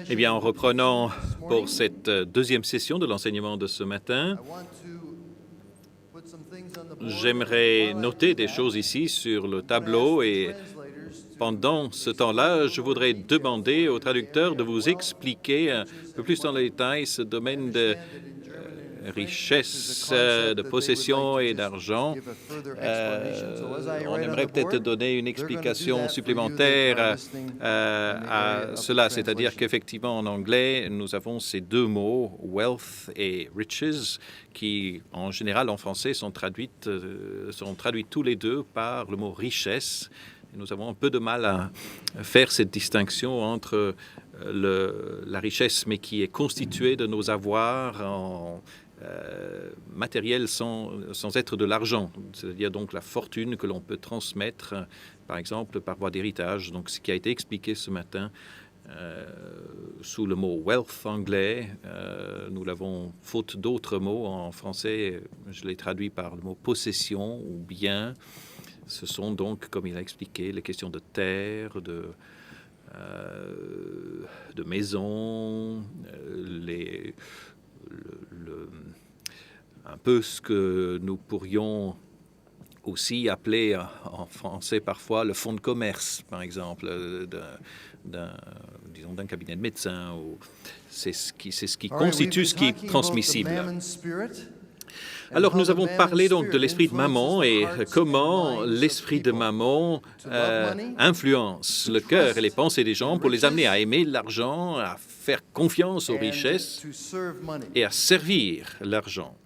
Eh bien, en reprenant pour cette deuxième session de l'enseignement de ce matin, j'aimerais noter des choses ici sur le tableau et pendant ce temps-là, je voudrais demander aux traducteurs de vous expliquer un peu plus dans les détails ce domaine de richesse, de possession et d'argent. On aimerait peut-être donner une explication supplémentaire à cela, c'est-à-dire qu'effectivement en anglais, nous avons ces deux mots, wealth et riches, qui en général en français sont traduits tous les deux par le mot richesse. Nous avons un peu de mal à faire cette distinction entre la richesse, mais qui est constituée de nos avoirs en matériel sans être de l'argent, c'est-à-dire donc la fortune que l'on peut transmettre, par exemple, par voie d'héritage. Donc, ce qui a été expliqué ce matin sous le mot wealth anglais, nous l'avons, faute d'autres mots en français, je l'ai traduit par le mot possession ou bien. Ce sont donc, comme il a expliqué, les questions de terre, de maisons, un peu ce que nous pourrions aussi appeler en français parfois le fonds de commerce, par exemple, d'un cabinet de médecin. C'est ce qui constitue ce qui est transmissible. Alors, nous avons parlé donc de l'esprit de Mammon et comment l'esprit de Mammon influence le cœur et les pensées des gens pour les amener à aimer l'argent, à faire confiance aux richesses et à servir l'argent.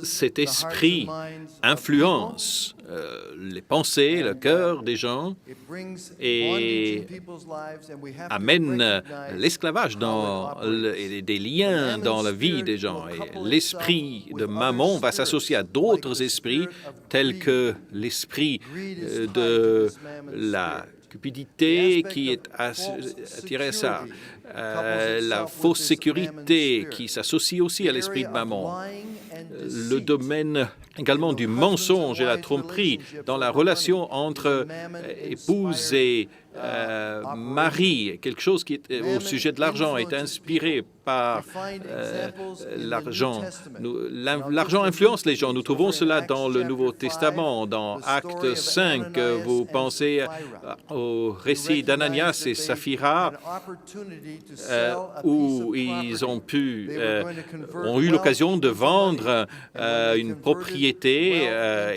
Cet esprit influence les pensées, le cœur des gens et amène l'esclavage et des liens dans la vie des gens. Et l'esprit de Mammon va s'associer à d'autres esprits tels que l'esprit de la cupidité qui est attiré à ça, la fausse sécurité qui s'associe aussi à l'esprit de Mammon, le domaine également du mensonge et la tromperie dans la relation entre épouse et mari, quelque chose qui est, au sujet de l'argent est inspiré par l'argent. L'argent influence les gens. Nous trouvons cela dans le Nouveau Testament, dans Actes 5. Vous pensez au récit d'Ananias et Saphira, où ils ont eu l'occasion de vendre une propriété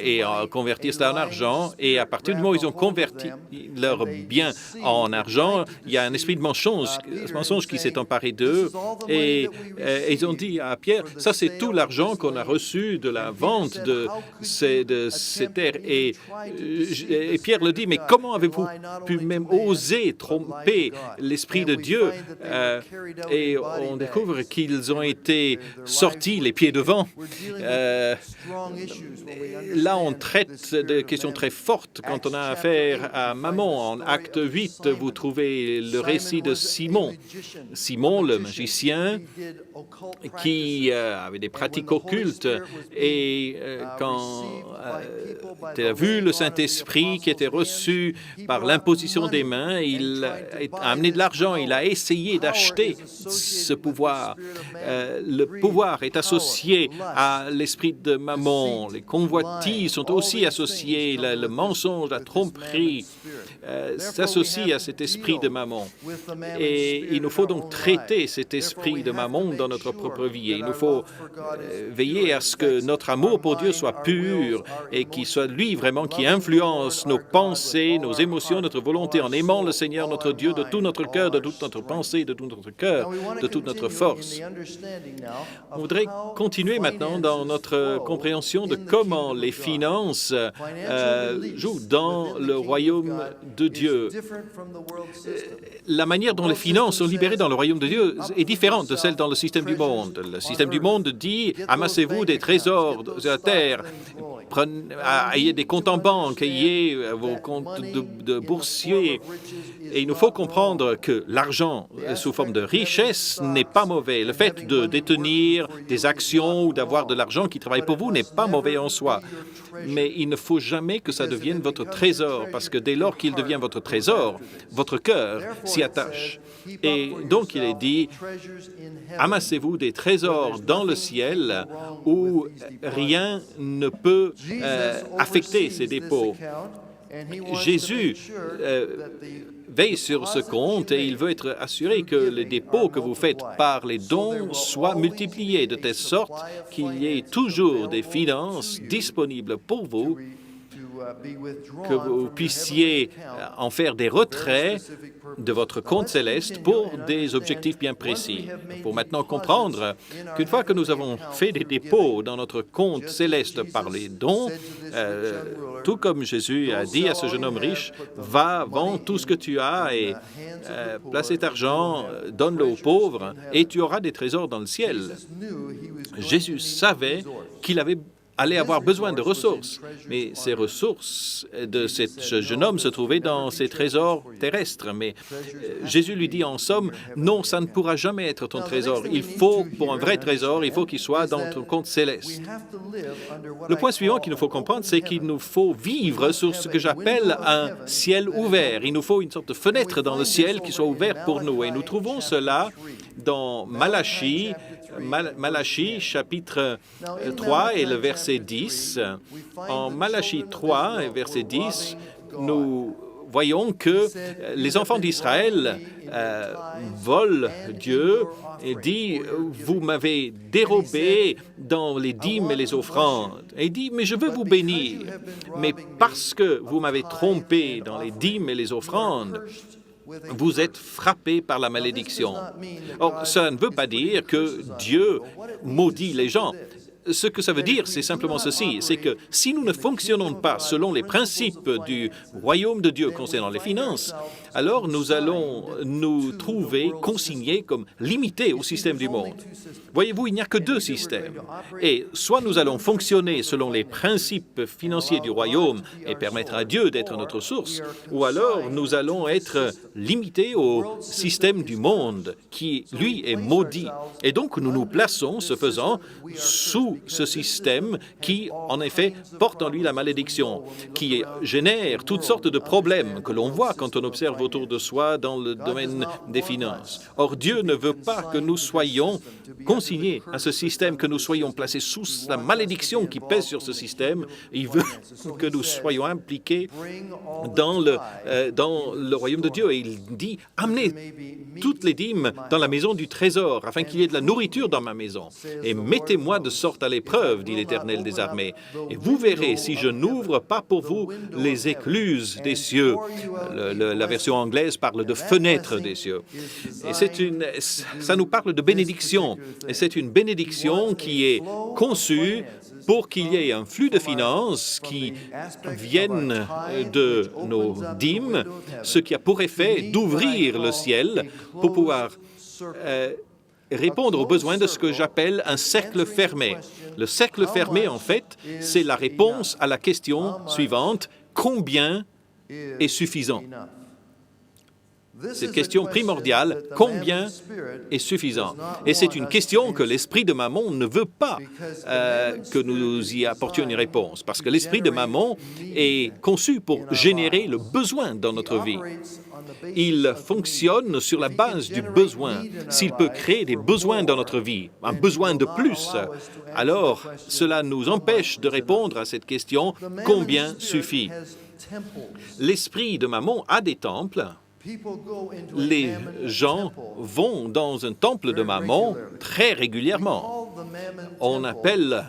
et convertir cela en argent. Et à partir du moment où ils ont converti leurs biens en argent, il y a un esprit de mensonge qui s'est emparé d'eux. Et ils ont dit à Pierre, ça c'est tout l'argent qu'on a reçu de la vente de ces terres. Et Pierre le dit, mais comment avez-vous pu même oser tromper l'Esprit de Dieu? Et on découvre qu'ils ont été sortis les pieds devant. Là, on traite de questions très fortes quand on a affaire à Mammon. En Acte 8, vous trouvez le récit de Simon. Simon, le magicien, qui avait des pratiques occultes. Et quand tu as vu le Saint-Esprit qui était reçu par l'imposition des mains, il a amené de l'argent, il a essayé d'acheter ce pouvoir. Le pouvoir est associé à l'esprit de Mammon. Les convoitises sont aussi associées, le mensonge, la tromperie s'associe à cet esprit de Mammon. Et il nous faut donc traiter cet esprit de Mammon dans notre propre vie. Et il nous faut veiller à ce que notre amour pour Dieu soit pur et qu'il soit lui vraiment qui influence nos pensées, nos émotions, notre volonté en aimant le Seigneur notre Dieu de tout notre cœur, de toute notre pensée, de tout notre cœur, de toute notre force. On voudrait continuer maintenant dans notre compréhension de comment les finances jouent dans le royaume de Dieu. La manière dont les finances sont libérées dans le royaume de Dieu est différente de celle dans le système du monde. Le système du monde dit « amassez-vous des trésors de la terre ». ayez des comptes en banque, ayez vos comptes de boursiers. Et il nous faut comprendre que l'argent sous forme de richesse n'est pas mauvais. Le fait de détenir des actions ou d'avoir de l'argent qui travaille pour vous n'est pas mauvais en soi. Mais il ne faut jamais que ça devienne votre trésor, parce que dès lors qu'il devient votre trésor, votre cœur s'y attache. Et donc il est dit, amassez-vous des trésors dans le ciel où rien ne peut affecter ces dépôts. Jésus veille sur ce compte et il veut être assuré que les dépôts que vous faites par les dons soient multipliés de telle sorte qu'il y ait toujours des finances disponibles pour vous, que vous puissiez en faire des retraits de votre compte céleste pour des objectifs bien précis. Il faut maintenant comprendre qu'une fois que nous avons fait des dépôts dans notre compte céleste par les dons, tout comme Jésus a dit à ce jeune homme riche, « Va, vends tout ce que tu as et place cet argent, donne-le aux pauvres et tu auras des trésors dans le ciel. » Jésus savait qu'il allait avoir besoin de ressources, mais ces ressources de ce jeune homme se trouvaient dans ses trésors terrestres. Mais Jésus lui dit en somme, non, ça ne pourra jamais être ton trésor. Il faut, pour un vrai trésor, il faut qu'il soit dans ton compte céleste. Le point suivant qu'il nous faut comprendre, c'est qu'il nous faut vivre sur ce que j'appelle un ciel ouvert. Il nous faut une sorte de fenêtre dans le ciel qui soit ouverte pour nous. Et nous trouvons cela dans Malachie, chapitre 3 et le verset 10. En Malachie 3 et verset 10, nous voyons que les enfants d'Israël volent Dieu et dit « Vous m'avez dérobé dans les dîmes et les offrandes. » Et il dit « Mais je veux vous bénir. Mais parce que vous m'avez trompé dans les dîmes et les offrandes, vous êtes frappés par la malédiction. » Or, ça ne veut pas dire que Dieu maudit les gens. Ce que ça veut dire, c'est simplement ceci, c'est que si nous ne fonctionnons pas selon les principes du royaume de Dieu concernant les finances, alors nous allons nous trouver consignés comme limités au système du monde. Voyez-vous, il n'y a que deux systèmes. Et soit nous allons fonctionner selon les principes financiers du royaume et permettre à Dieu d'être notre source, ou alors nous allons être limités au système du monde qui, lui, est maudit. Et donc, nous nous plaçons, ce faisant, sous ce système qui, en effet, porte en lui la malédiction, qui génère toutes sortes de problèmes que l'on voit quand on observe autour de soi dans le domaine des finances. Or, Dieu ne veut pas que nous soyons consignés à ce système, que nous soyons placés sous la malédiction qui pèse sur ce système. Il veut que nous soyons impliqués dans le royaume de Dieu. Et il dit, amenez toutes les dîmes dans la maison du trésor, afin qu'il y ait de la nourriture dans ma maison. Et mettez-moi de sorte à l'épreuve, dit l'Éternel des armées. Et vous verrez si je n'ouvre pas pour vous les écluses des cieux. La version anglaise parle de fenêtres des cieux. Et ça nous parle de bénédiction. Et c'est une bénédiction qui est conçue pour qu'il y ait un flux de finances qui viennent de nos dîmes, ce qui a pour effet d'ouvrir le ciel pour pouvoir répondre aux besoins de ce que j'appelle un cercle fermé. Le cercle fermé, en fait, c'est la réponse à la question suivante, combien est suffisant? Cette question primordiale, combien est suffisant? Et c'est une question que l'esprit de Mammon ne veut pas que nous y apportions une réponse, parce que l'esprit de Mammon est conçu pour générer le besoin dans notre vie. Il fonctionne sur la base du besoin. S'il peut créer des besoins dans notre vie, un besoin de plus, alors cela nous empêche de répondre à cette question, combien suffit? L'esprit de Mammon a des temples. Les gens vont dans un temple de Mammon très régulièrement. On appelle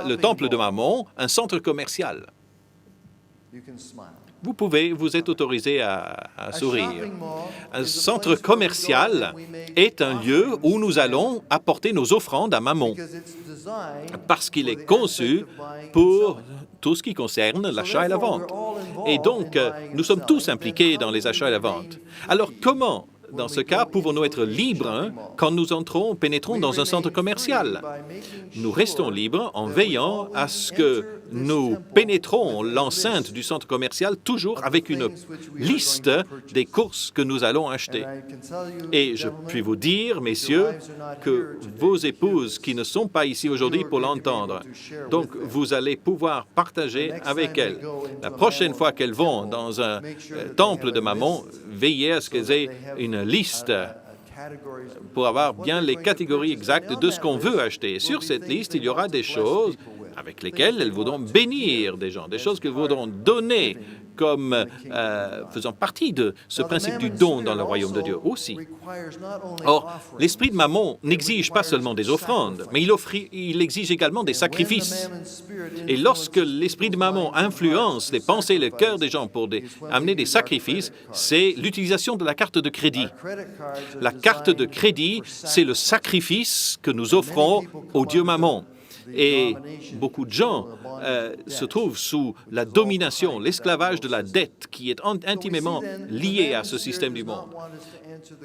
le temple de Mammon un centre commercial. Vous êtes autorisé à sourire. Un centre commercial est un lieu où nous allons apporter nos offrandes à Mammon, parce qu'il est conçu pour tout ce qui concerne l'achat et la vente. Et donc, nous sommes tous impliqués dans les achats et la vente. Alors, comment Dans ce cas, pouvons-nous être libres quand nous pénétrons dans un centre commercial? Nous restons libres en veillant à ce que nous pénétrons l'enceinte du centre commercial toujours avec une liste des courses que nous allons acheter. Et je puis vous dire, messieurs, que vos épouses qui ne sont pas ici aujourd'hui pour l'entendre, donc vous allez pouvoir partager avec elles. La prochaine fois qu'elles vont dans un temple de Mammon, veillez à ce qu'elles aient une liste pour avoir bien les catégories exactes de ce qu'on veut acheter. Sur cette liste, il y aura des choses avec lesquelles elles voudront bénir des gens, des choses qu'elles voudront donner comme faisant partie de ce principe du don dans le royaume de Dieu aussi. Or, l'esprit de Mammon n'exige pas seulement des offrandes, mais il exige également des sacrifices. Et lorsque l'esprit de Mammon influence les pensées et le cœur des gens pour amener des sacrifices, c'est l'utilisation de la carte de crédit. La carte de crédit, c'est le sacrifice que nous offrons au Dieu Mammon. Et beaucoup de gens se trouvent sous la domination, l'esclavage de la dette qui est intimement lié à ce système du monde.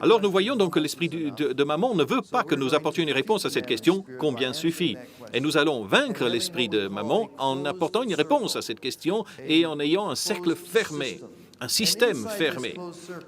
Alors nous voyons donc que l'esprit de Mammon ne veut pas que nous apportions une réponse à cette question « combien suffit ?» Et nous allons vaincre l'esprit de Mammon en apportant une réponse à cette question et en ayant un cercle fermé. Un système fermé.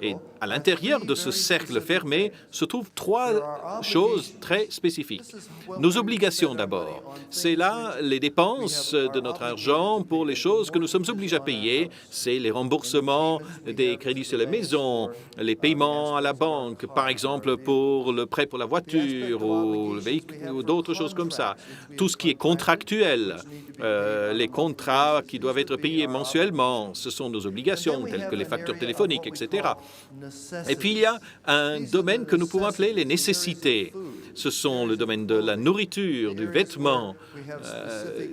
Et à l'intérieur de ce cercle fermé se trouvent trois choses très spécifiques. Nos obligations d'abord. C'est là les dépenses de notre argent pour les choses que nous sommes obligés à payer. C'est les remboursements des crédits sur la maison, les paiements à la banque, par exemple pour le prêt pour la voiture ou le véhicule ou d'autres choses comme ça. Tout ce qui est contractuel, les contrats qui doivent être payés mensuellement, ce sont nos obligations, telles que les factures téléphoniques, etc. Et puis, il y a un domaine que nous pouvons appeler les nécessités. Ce sont le domaine de la nourriture, du vêtement,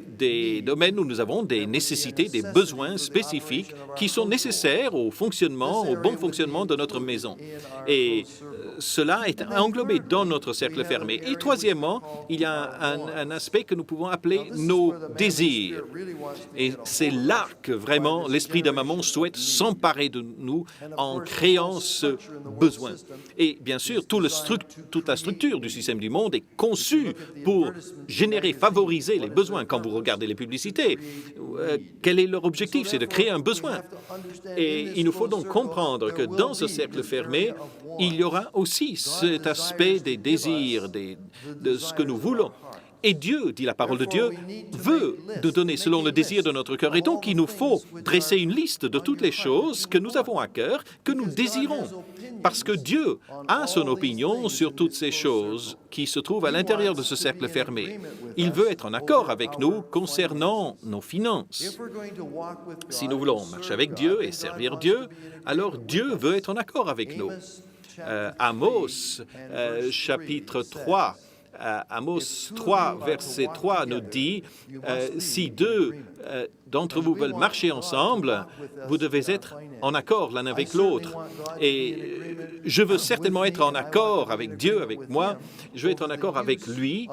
des domaines où nous avons des nécessités, des besoins spécifiques qui sont nécessaires au fonctionnement, au bon fonctionnement de notre maison. Et cela est englobé dans notre cercle fermé. Et troisièmement, il y a un aspect que nous pouvons appeler nos désirs. Et c'est là que vraiment l'esprit de Mammon souhaite s'emparer de nous en créant ce besoin. Et bien sûr, toute la structure du système du monde est conçue pour générer, favoriser les besoins. Quand vous regardez les publicités, quel est leur objectif? C'est de créer un besoin. Et il nous faut donc comprendre que dans ce cercle fermé, il y aura aussi cet aspect des désirs, de ce que nous voulons. Et Dieu, dit la parole de Dieu, veut nous donner selon le désir de notre cœur. Et donc, il nous faut dresser une liste de toutes les choses que nous avons à cœur, que nous désirons. Parce que Dieu a son opinion sur toutes ces choses qui se trouvent à l'intérieur de ce cercle fermé. Il veut être en accord avec nous concernant nos finances. Si nous voulons marcher avec Dieu et servir Dieu, alors Dieu veut être en accord avec nous. Amos, chapitre 3, Amos 3, verset 3 nous dit « Si deux d'entre vous veulent marcher ensemble, vous devez être en accord l'un avec l'autre. » Et je veux certainement être en accord avec Dieu, avec moi. Je veux être en accord avec lui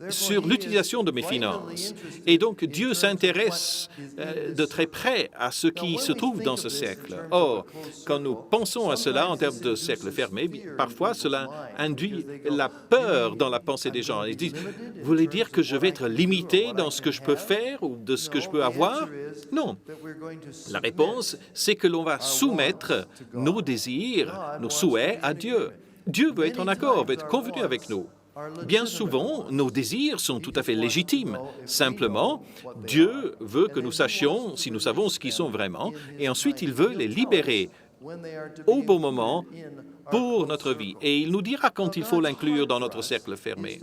sur l'utilisation de mes finances. Et donc, Dieu s'intéresse de très près à ce qui se trouve dans ce cercle. Or, quand nous pensons à cela en termes de cercle fermé, parfois cela induit la peur dans la pensée des gens. Ils disent, vous voulez dire que je vais être limité dans ce que je peux faire ou de ce que je peux avoir? Non. La réponse, c'est que l'on va soumettre nos désirs, nos souhaits à Dieu. Dieu veut être en accord, veut être convenu avec nous. Bien souvent, nos désirs sont tout à fait légitimes. Simplement, Dieu veut que nous sachions si nous savons ce qu'ils sont vraiment, et ensuite il veut les libérer au bon moment pour notre vie. Et il nous dira quand il faut l'inclure dans notre cercle fermé.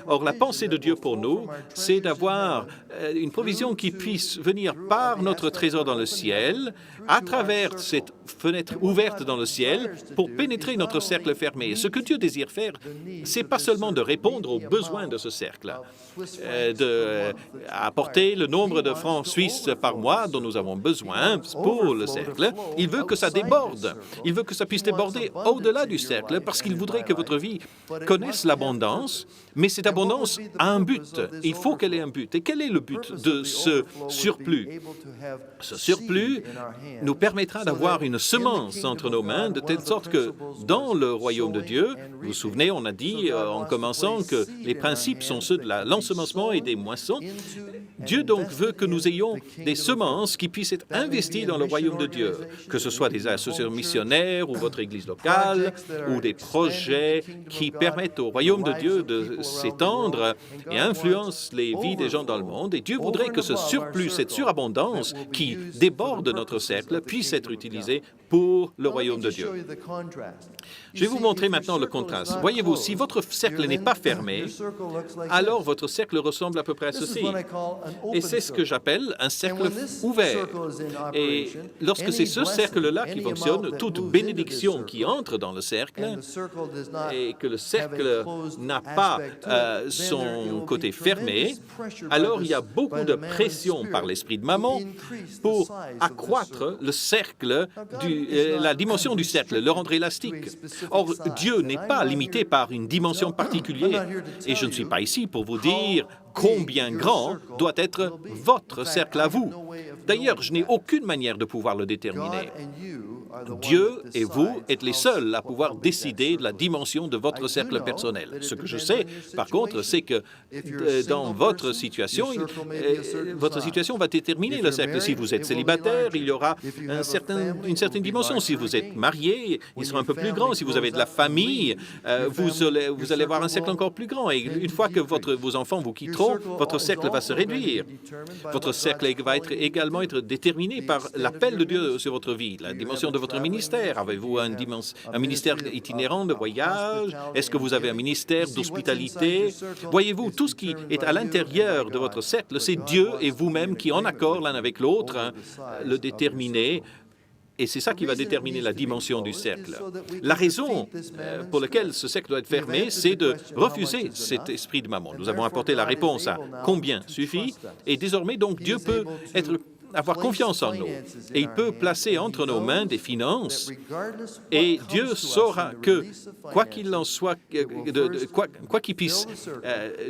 Or, la pensée de Dieu pour nous, c'est d'avoir une provision qui puisse venir par notre trésor dans le ciel, à travers cette fenêtre ouverte dans le ciel, pour pénétrer notre cercle fermé. Ce que Dieu désire faire, c'est pas seulement de répondre aux besoins de ce cercle, d'apporter le nombre de francs suisses par mois dont nous avons besoin pour le cercle. Il veut que ça déborde. Il veut que ça puisse déborder au-delà du cercle parce qu'il voudrait que votre vie connaisse l'abondance, mais cette abondance a un but. Il faut qu'elle ait un but. Et quel est le but de ce surplus? Ce surplus nous permettra d'avoir une semence entre nos mains, de telle sorte que dans le royaume de Dieu, vous vous souvenez, on a dit en commençant que les principes sont ceux de l'ensemencement et des moissons. Dieu donc veut que nous ayons des semences qui puissent être investies dans le royaume de Dieu, que ce soit des associations missionnaires ou votre église locale, ou des projets qui permettent au royaume de Dieu de s'étendre et influencent les vies des gens dans le monde. Et Dieu voudrait que ce surplus, cette surabondance qui déborde notre cercle, puisse être utilisé pour le royaume de Dieu. Je vais vous montrer maintenant le contraste. Voyez-vous, si votre cercle n'est pas fermé, alors votre cercle ressemble à peu près à ceci. Et c'est ce que j'appelle un cercle ouvert. Et lorsque c'est ce cercle-là qui fonctionne, toute bénédiction qui entre dans le cercle et que le cercle n'a pas son côté fermé, alors il y a beaucoup de pression par l'esprit de Mammon pour accroître le cercle, la dimension du cercle, le rendre élastique. Or, Dieu n'est pas limité par une dimension particulière. Et je ne suis pas ici pour vous dire combien grand doit être votre cercle à vous. D'ailleurs, je n'ai aucune manière de pouvoir le déterminer. Dieu et vous êtes les seuls à pouvoir décider de la dimension de votre cercle personnel. Ce que je sais, par contre, c'est que dans votre situation va déterminer le cercle. Si vous êtes célibataire, il y aura une certaine dimension. Si vous êtes marié, il sera un peu plus grand. Si vous avez de la famille, vous allez avoir un cercle encore plus grand. Et une fois que vos enfants vous quitteront, votre cercle va se réduire. Votre cercle va également être déterminé par l'appel de Dieu sur votre vie, la dimension de votre ministère. Avez-vous un ministère itinérant de voyage? Est-ce que vous avez un ministère d'hospitalité? Voyez-vous, tout ce qui est à l'intérieur de votre cercle, c'est Dieu et vous-même qui, en accord l'un avec l'autre, le déterminez. Et c'est ça qui va déterminer la dimension du cercle. La raison pour laquelle ce cercle doit être fermé, c'est de refuser cet esprit de Mammon. Nous avons apporté la réponse à combien suffit, et désormais, donc, Dieu peut avoir confiance en nous. Et il peut placer entre nos mains des finances, et Dieu saura que, quoi qu'il en soit, quoi qu'il puisse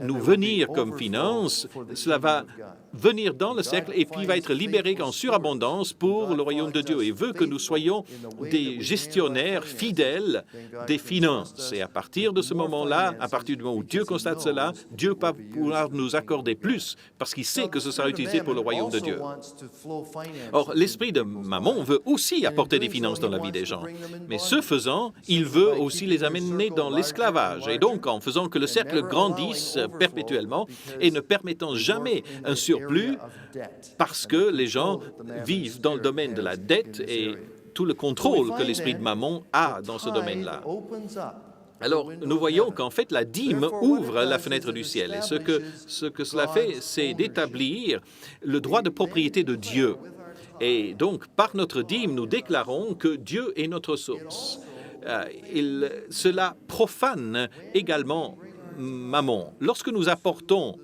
nous venir comme finances, cela va venir dans le cercle et puis va être libéré en surabondance pour le royaume de Dieu. Et veut que nous soyons des gestionnaires fidèles des finances. Et à partir de ce moment-là, à partir du moment où Dieu constate cela, Dieu va pouvoir nous accorder plus parce qu'il sait que ce sera utilisé pour le royaume de Dieu. Or, l'esprit de Mammon veut aussi apporter des finances dans la vie des gens. Mais ce faisant, il veut aussi les amener dans l'esclavage. Et donc, en faisant que le cercle grandisse perpétuellement et ne permettant jamais un surplus parce que les gens vivent dans le domaine de la dette et tout le contrôle que l'esprit de Mammon a dans ce domaine-là. Alors, nous voyons qu'en fait, la dîme ouvre la fenêtre du ciel. Et ce que cela fait, c'est d'établir le droit de propriété de Dieu. Et donc, par notre dîme, nous déclarons que Dieu est notre source. Cela profane également Mammon. Lorsque nous apportons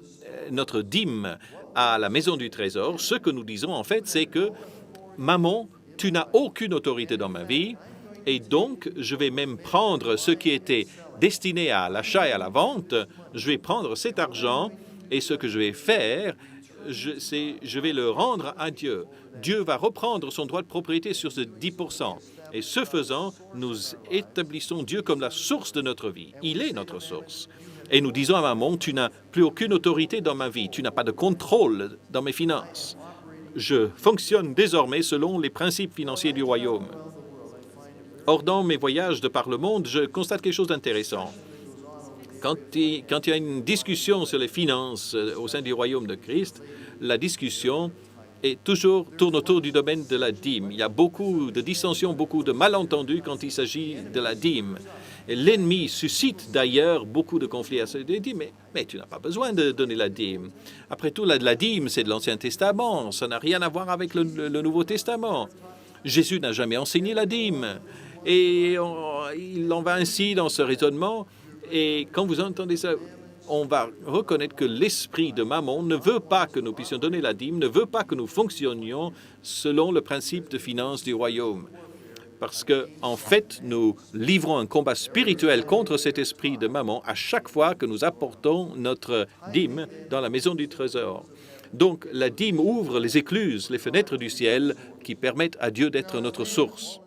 notre dîme à la maison du trésor, ce que nous disons en fait, c'est que Mammon, tu n'as aucune autorité dans ma vie, et donc je vais même prendre ce qui était destiné à l'achat et à la vente, je vais prendre cet argent, et ce que je vais faire, je vais le rendre à Dieu. Dieu va reprendre son droit de propriété sur ce 10%. Et ce faisant, nous établissons Dieu comme la source de notre vie. Il est notre source. Et nous disons à Mammon, tu n'as plus aucune autorité dans ma vie, tu n'as pas de contrôle dans mes finances. Je fonctionne désormais selon les principes financiers du royaume. Or, dans mes voyages de par le monde, je constate quelque chose d'intéressant. Quand il y a une discussion sur les finances au sein du royaume de Christ, la discussion tourne autour du domaine de la dîme. Il y a beaucoup de dissensions, beaucoup de malentendus quand il s'agit de la dîme. L'ennemi suscite d'ailleurs beaucoup de conflits à ce dit, mais tu n'as pas besoin de donner la dîme. Après tout, la dîme, c'est de l'Ancien Testament, ça n'a rien à voir avec le Nouveau Testament. Jésus n'a jamais enseigné la dîme. Et il en va ainsi dans ce raisonnement. Et quand vous entendez ça, on va reconnaître que l'esprit de Mammon ne veut pas que nous puissions donner la dîme, ne veut pas que nous fonctionnions selon le principe de finance du royaume. parce qu'en fait, nous livrons un combat spirituel contre cet esprit de mammon à chaque fois que nous apportons notre dîme dans la maison du trésor. Donc, la dîme ouvre les écluses, les fenêtres du ciel qui permettent à Dieu d'être notre source.